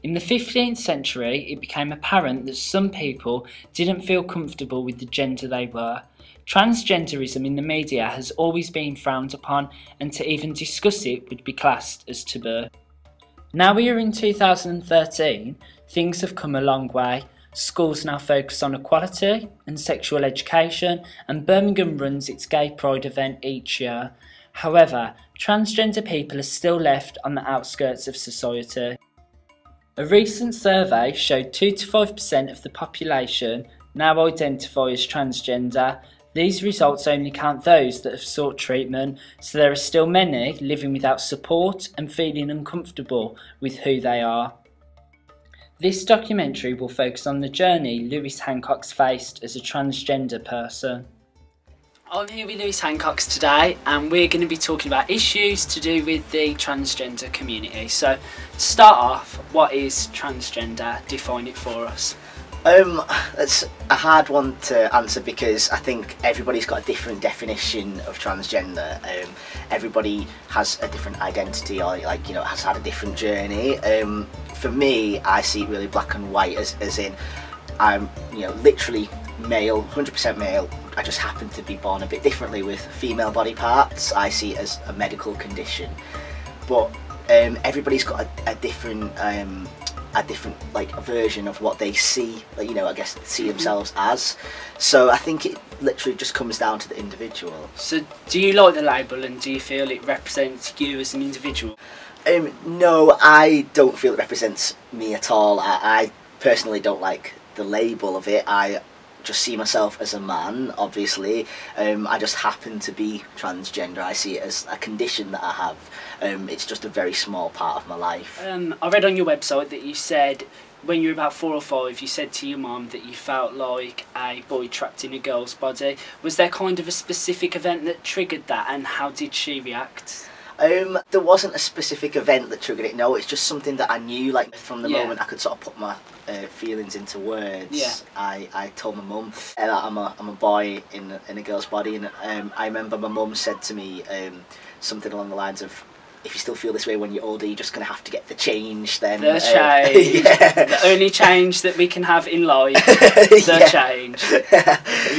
In the 15th century, it became apparent that some people didn't feel comfortable with the gender they were. Transgenderism in the media has always been frowned upon, and to even discuss it would be classed as taboo. Now we are in 2013, things have come a long way. Schools now focus on equality and sexual education, and Birmingham runs its Gay Pride event each year. However, transgender people are still left on the outskirts of society. A recent survey showed 2 to 5% of the population now identify as transgender. These results only count those that have sought treatment, so there are still many living without support and feeling uncomfortable with who they are. This documentary will focus on the journey Lewis Hancocks faced as a transgender person. I'm here with Lewis Hancocks today, and we're going to be talking about issues to do with the transgender community. So, to start off, what is transgender? Define it for us. It's a hard one to answer because I think everybody's got a different definition of transgender. Everybody has a different identity, or has had a different journey. For me, I see it really black and white, as in I'm literally male, 100% male. I just happen to be born a bit differently with female body parts. I see it as a medical condition, but everybody's got a different version of what they see, see themselves as. So I think it literally just comes down to the individual. So do you like the label, and do you feel it represents you as an individual? No, I don't feel it represents me at all. I personally don't like the label of it. I just see myself as a man, obviously. I just happen to be transgender. I see it as a condition that I have. It's just a very small part of my life. I read on your website that you said when you were about 4 or 5, you said to your mum that you felt like a boy trapped in a girl's body. Was there kind of a specific event that triggered that, and how did she react? There wasn't a specific event that triggered it, no. It's just something that I knew, from the moment I could sort of put my feelings into words. Yeah. I told my mum that I'm a boy in a girl's body, and I remember my mum said to me something along the lines of, if you still feel this way when you're older, you're just going to have to get the change then. The change. Yeah. The only change that we can have in life. The change.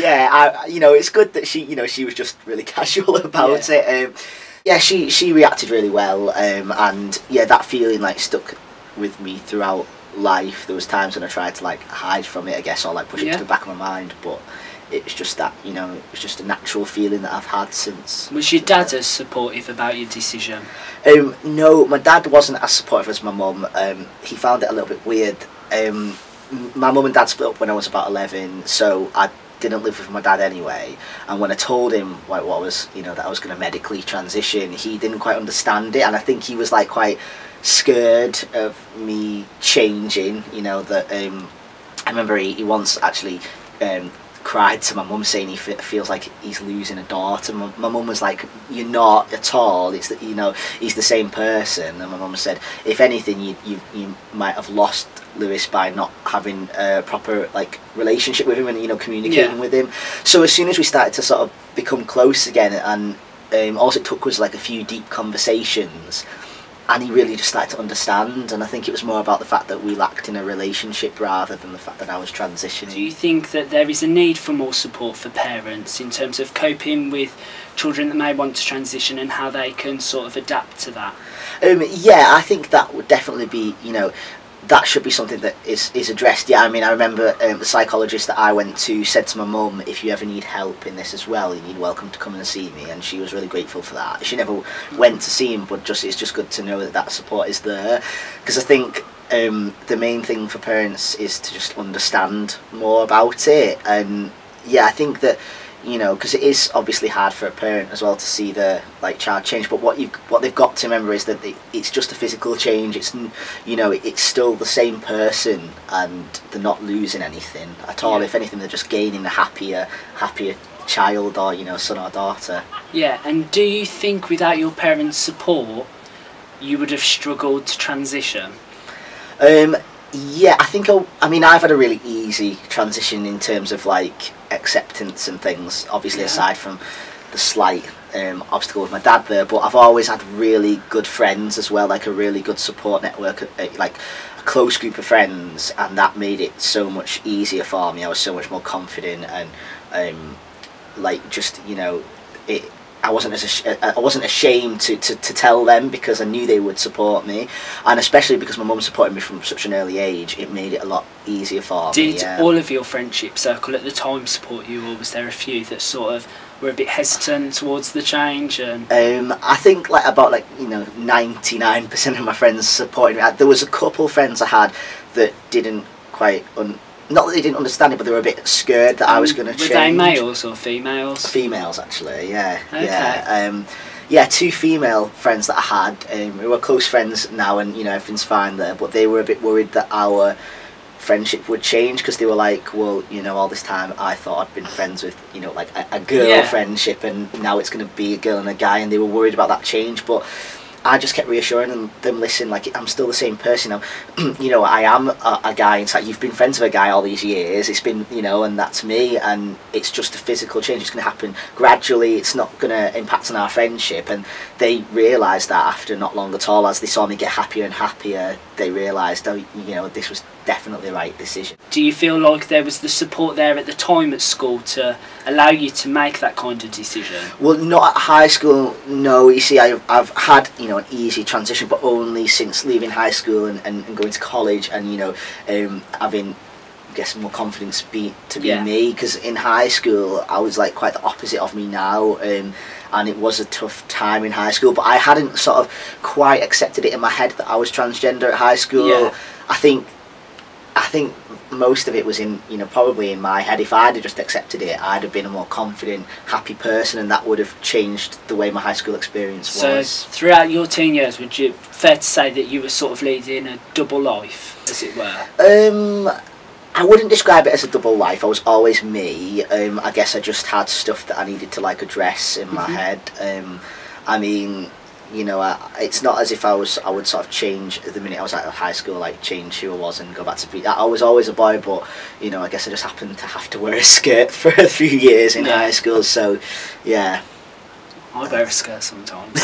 Yeah, it's good that she was just really casual about it. Yeah, she reacted really well, and yeah, that feeling stuck with me throughout life. There was times when I tried to hide from it, I guess, or push it to the back of my mind, but it's just that, it's just a natural feeling that I've had since. Was your dad as supportive about your decision? No, my dad wasn't as supportive as my mum. He found it a little bit weird. My mum and dad split up when I was about 11, so I didn't live with my dad anyway, and when I told him that I was going to medically transition, he didn't quite understand it, and I think he was quite scared of me changing. I remember he once actually cried to my mum, saying he feels like he's losing a daughter. My mum was like, "You're not at all. It's that he's the same person." And my mum said, "If anything, you might have lost Lewis by not having a proper relationship with him and communicating with him." So as soon as we started to sort of become close again, and all it took was a few deep conversations, and he really just started to understand, and I think it was more about the fact that we lacked in a relationship rather than the fact that I was transitioning. Do you think that there is a need for more support for parents in terms of coping with children that may want to transition, and how they can sort of adapt to that? Yeah, I think that would definitely be, that should be something that is addressed. Yeah, I mean, I remember the psychologist that I went to said to my mum, "If you ever need help in this as well, you're welcome to come and see me," and she was really grateful for that. She never went to see him, but it's just good to know that support is there, because I think the main thing for parents is to just understand more about it. And yeah, I think that because it is obviously hard for a parent as well to see the child change, but what they've got to remember is that it's just a physical change. It's it's still the same person, and they're not losing anything at all. If anything, they're just gaining a happier child, or son or daughter. Yeah. And do you think without your parents' support you would have struggled to transition? Yeah, I think I've had a really easy transition in terms of acceptance and things, obviously, aside from the slight obstacle with my dad there, but I've always had really good friends as well, a really good support network, a close group of friends, and that made it so much easier for me. I was so much more confident, and like, just, you know, I wasn't ashamed to tell them, because I knew they would support me, and especially because my mum supported me from such an early age, it made it a lot easier for me. Did all of your friendship circle at the time support you, or was there a few that sort of were a bit hesitant towards the change? And I think like about 99% of my friends supported me. There was a couple of friends I had that didn't quite not that they didn't understand it, but they were a bit scared that I was going to change. Were they males or females? Females, actually, yeah. Okay. Yeah. Yeah, 2 female friends that I had, who were close friends now, and, you know, everything's fine there, but they were a bit worried that our friendship would change, because they were like, well, you know, all this time I thought I'd been friends with, you know, like a girl friendship, and now it's going to be a girl and a guy, and they were worried about that change. But I just kept reassuring them, listen, like, I'm still the same person now. You know, I am a guy inside. You've been friends with a guy all these years. It's been, you know, and that's me, and it's just a physical change. It's going to happen gradually. It's not going to impact on our friendship. And they realised that after not long at all. As they saw me get happier and happier, they realised, oh, you know, this was definitely the right decision. Do you feel like there was the support there at the time at school to allow you to make that kind of decision? Well, not at high school, no. You see, I've had, you know, an easy transition, but only since leaving high school and going to college, and, you know, having, I guess, more confidence to be me, because in high school I was like quite the opposite of me now, and it was a tough time in high school, but I hadn't sort of quite accepted it in my head that I was transgender at high school. Yeah. I think most of it was in, you know, probably in my head. If I'd have just accepted it, I'd have been a more confident, happy person, and that would have changed the way my high school experience was. So throughout your teen years, would you fair to say that you were sort of leading a double life, as it were? I wouldn't describe it as a double life. I was always me. I guess I just had stuff that I needed to like address in my head. I mean, you know, it's not as if I would sort of change the minute I was out of high school, like change who I was and go back to be. I was always a boy, but, you know, I guess I just happened to have to wear a skirt for a few years in high school. So, yeah. I wear a skirt sometimes.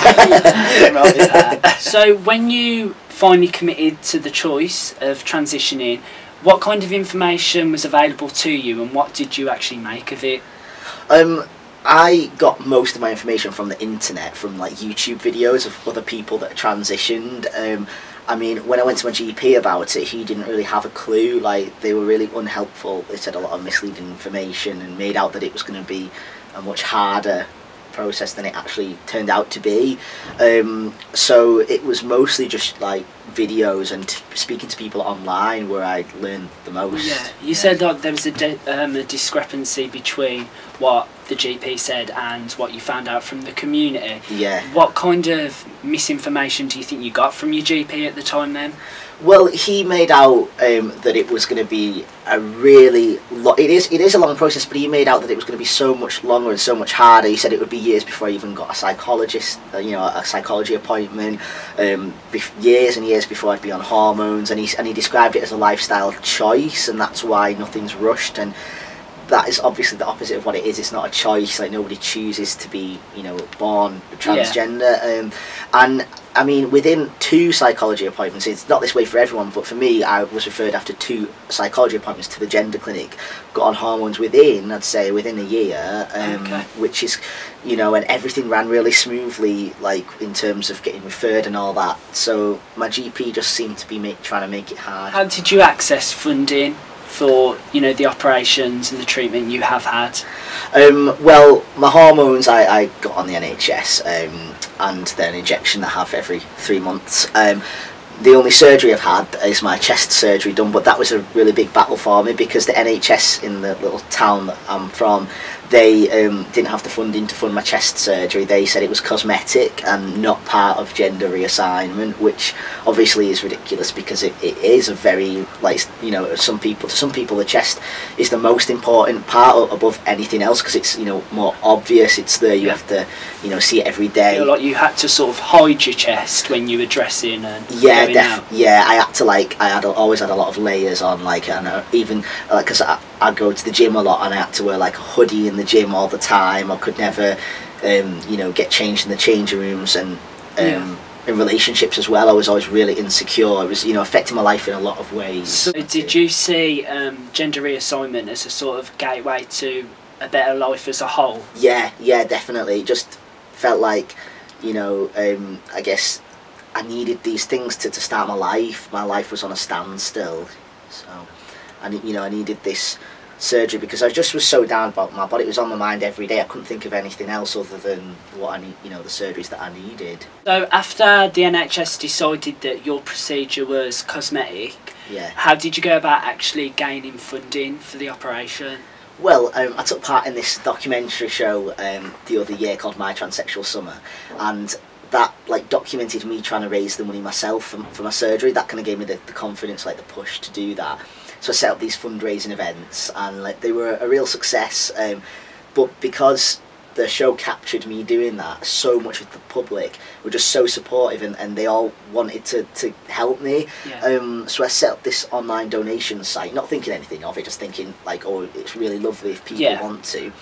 So when you finally committed to the choice of transitioning, what kind of information was available to you, and what did you actually make of it? I got most of my information from the internet, from like YouTube videos of other people that transitioned. I mean, when I went to my GP about it, he didn't really have a clue. Like, they were really unhelpful. They said a lot of misleading information and made out that it was going to be a much harder process than it actually turned out to be. So it was mostly just like videos and speaking to people online where I learned the most. Yeah, you said that there was a discrepancy between what the GP said and what you found out from the community. Yeah. What kind of misinformation do you think you got from your GP at the time then? Well, he made out that it was going to be a really it is a long process, but he made out that it was going to be so much longer and so much harder. He said it would be years before I even got a psychologist, you know, a psychology appointment, years and years before I'd be on hormones, and he described it as a lifestyle choice, and that's why nothing's rushed. And that is obviously the opposite of what it is. It's not a choice. Like, nobody chooses to be, you know, born transgender. And I mean, within 2 psychology appointments, it's not this way for everyone, but for me, I was referred after 2 psychology appointments to the gender clinic, got on hormones within a year, which is, you know, and everything ran really smoothly, like in terms of getting referred and all that. So my GP just seemed to be trying to make it hard. How did you access funding for, you know, the operations and the treatment you have had? Well, my hormones I got on the NHS, and then injection I have every 3 months. The only surgery I've had is my chest surgery done, but that was a really big battle for me, because the NHS in the little town that I'm from, they didn't have the funding to fund my chest surgery. They said it was cosmetic and not part of gender reassignment, which obviously is ridiculous, because it is a very, like, you know, to some people the chest is the most important part above anything else, because it's, you know, more obvious. It's there, you have to, you know, see it every day. You feel like you had to sort of hide your chest when you were dressing and yeah, I had to, like, always had a lot of layers on, like, and even like, because I go to the gym a lot, and I had to wear like a hoodie in the gym all the time. I could never, you know, get changed in the changing rooms, and in relationships as well. I was always really insecure. It was, you know, affecting my life in a lot of ways. So did you see gender reassignment as a sort of gateway to a better life as a whole? Yeah, definitely. It just felt like, you know, I guess I needed these things to start my life. My life was on a standstill, so I needed this surgery because I just was so down about my body. It was on my mind every day. I couldn't think of anything else other than what I need, you know, the surgeries that I needed. So after the NHS decided that your procedure was cosmetic, yeah, how did you go about actually gaining funding for the operation? Well, I took part in this documentary show the other year called My Transsexual Summer, and that like documented me trying to raise the money myself for my surgery. That kind of gave me the confidence, like the push to do that. So I set up these fundraising events, and like they were a real success. But because the show captured me doing that, so much of the public were just so supportive, and they all wanted to help me. Yeah. So I set up this online donation site, not thinking anything of it, just thinking like, oh, it's really lovely if people want to.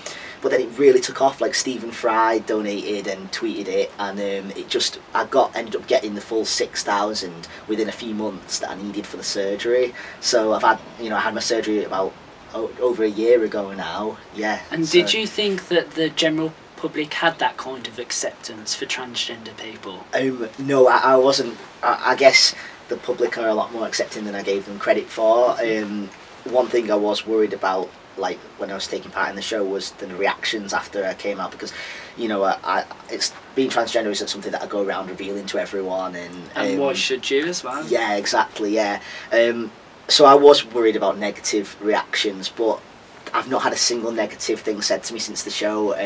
But then it really took off. Like Stephen Fry donated and tweeted it, and I ended up getting the full 6,000 within a few months that I needed for the surgery. So I had my surgery about over a year ago now. Yeah. And did you think that the general public had that kind of acceptance for transgender people? No, I wasn't. I guess the public are a lot more accepting than I gave them credit for. One thing I was worried about, like when I was taking part in the show, was the reactions after I came out, because you know it's being transgender isn't something that I go around revealing to everyone, and why should you as well? Yeah, exactly. Yeah. So I was worried about negative reactions, but I've not had a single negative thing said to me since the show.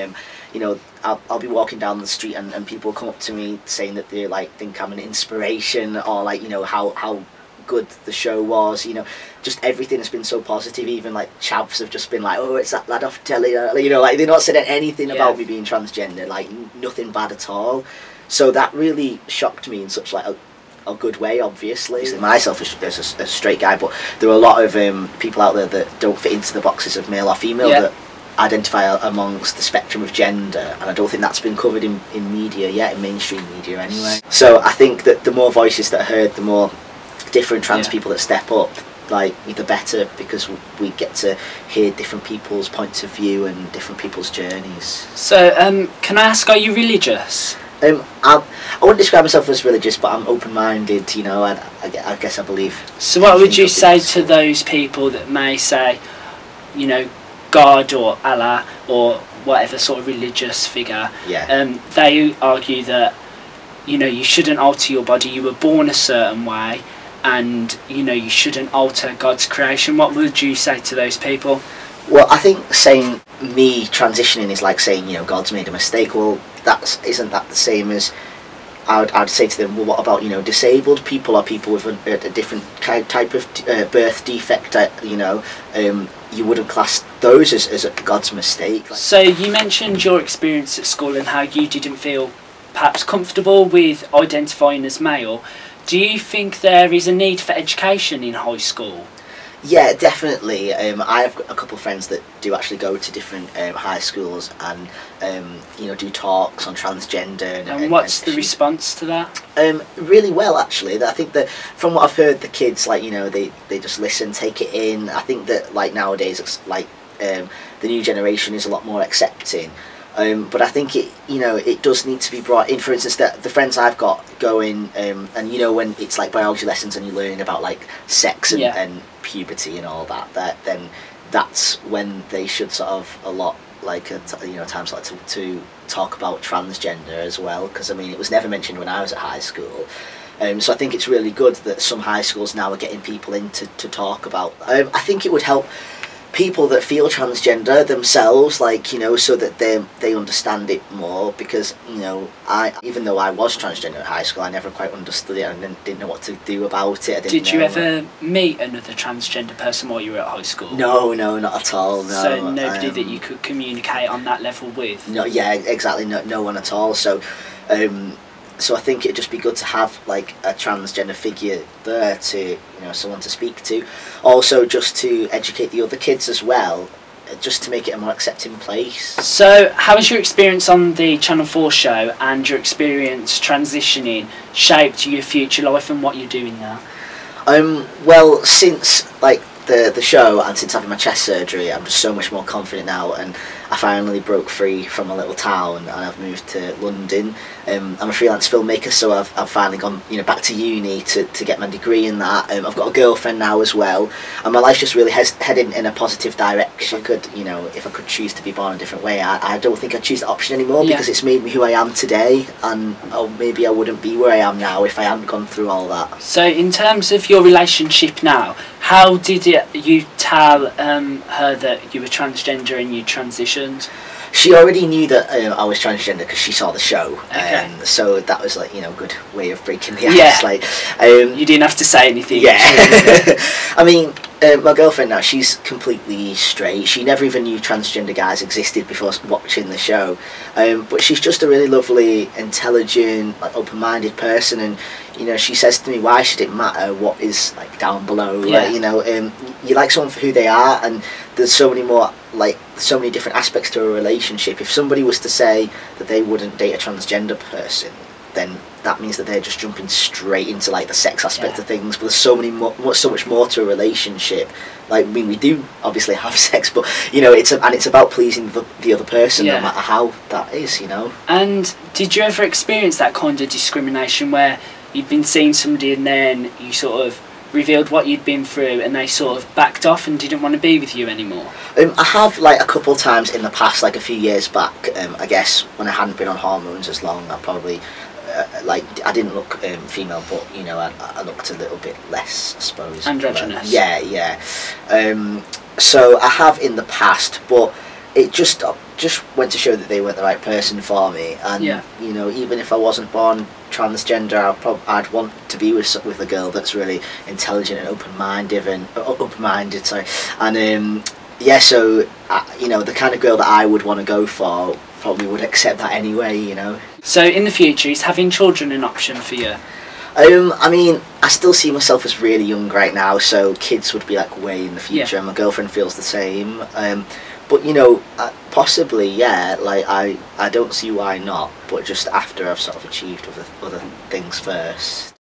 You know, I'll be walking down the street and people come up to me saying that they like think I'm an inspiration, or like, you know, how good the show was. You know, just everything has been so positive. Even like chavs have just been like, oh, it's that lad off telly, you know, like they've not said anything about me being transgender, like nothing bad at all. So that really shocked me in such like a good way, obviously. Myself as a straight guy, but there are a lot of people out there that don't fit into the boxes of male or female, that identify amongst the spectrum of gender, and I don't think that's been covered in media yet, in mainstream media anyway. So I think that the more voices that are heard, the more different trans people that step up, like the better, because we get to hear different people's points of view and different people's journeys. So can I ask, are you religious? I wouldn't describe myself as religious, but I'm open-minded, you know, I guess I believe. So what would you say to those people that may say, you know, God or Allah or whatever sort of religious figure, they argue that, you know, you shouldn't alter your body, you were born a certain way, and, you know, you shouldn't alter God's creation? What would you say to those people? Well, I think saying me transitioning is like saying, you know, God's made a mistake. Well, isn't that the same as I'd say to them, well, what about, you know, disabled people or people with a different type of birth defect, you know, you wouldn't class those as God's mistake. So you mentioned your experience at school and how you didn't feel perhaps comfortable with identifying as male. Do you think there is a need for education in high school? Yeah, definitely. I have a couple of friends that do actually go to different high schools and you know, do talks on transgender. And what's the response to that? Really well, actually. I think that from what I've heard, the kids, like, you know, they just listen, take it in. I think that like nowadays, it's like the new generation is a lot more accepting. But I think it does need to be brought in. For instance, the friends I've got going, and you know, when it's like biology lessons and you're learning about like sex and puberty and all that, then that's when they should sort of a lot like you know, times like to talk about transgender as well, because I mean it was never mentioned when I was at high school. So I think it's really good that some high schools now are getting people in to talk about. I think it would help people that feel transgender themselves, like, you know, so that they understand it more, because, you know, even though I was transgender at high school, I never quite understood it and didn't know what to do about it. Did you ever meet another transgender person while you were at high school? No, not at all, no. So nobody that you could communicate on that level with? No, yeah, exactly, no one at all. So so I think it'd just be good to have like a transgender figure there to, you know, someone to speak to. Also, just to educate the other kids as well, just to make it a more accepting place. So, how has your experience on the Channel 4 show and your experience transitioning shaped your future life and what you're doing now? Well, since like the show and since having my chest surgery, I'm just so much more confident now, and I finally broke free from a little town and I've moved to London. I'm a freelance filmmaker, so I've finally gone back to uni to get my degree in that. I've got a girlfriend now as well, and my life's just really heading in a positive direction. If I could choose to be born a different way, I don't think I'd choose that option anymore, because it's made me who I am today, and maybe I wouldn't be where I am now if I hadn't gone through all that. So in terms of your relationship now, how did you tell her that you were transgender and you transitioned? She already knew that I was transgender because she saw the show, okay. So that was like good way of breaking the ice. Yeah. Like you didn't have to say anything. Yeah. I mean, my girlfriend now, she's completely straight. She never even knew transgender guys existed before watching the show, but she's just a really lovely, intelligent, like open-minded person, and she says to me, why should it matter what is like down below? Yeah. You like someone for who they are, and there's so many different aspects to a relationship. If somebody was to say that they wouldn't date a transgender person, then that means that they're just jumping straight into like the sex aspect of things. But there's so much more to a relationship. Like, I mean, we do obviously have sex, but it's about pleasing the other person, no matter how that is. And did you ever experience that kind of discrimination where you'd been seeing somebody and then you sort of revealed what you'd been through and they sort of backed off and didn't want to be with you anymore? I have, like, a couple times in the past, like a few years back. I guess when I hadn't been on hormones as long, I probably I didn't look female, but I looked a little bit less, I suppose. Androgynous. Yeah. So I have in the past, but it just went to show that they weren't the right person for me. And even if I wasn't born transgender, I'd want to be with a girl that's really intelligent and open-minded. So the kind of girl that I would want to go for probably would accept that anyway. So in the future, is having children an option for you? I mean, I still see myself as really young right now, so kids would be like way in the future, and my girlfriend feels the same. But possibly, yeah. Like I don't see why not. But just after I've sort of achieved other things first.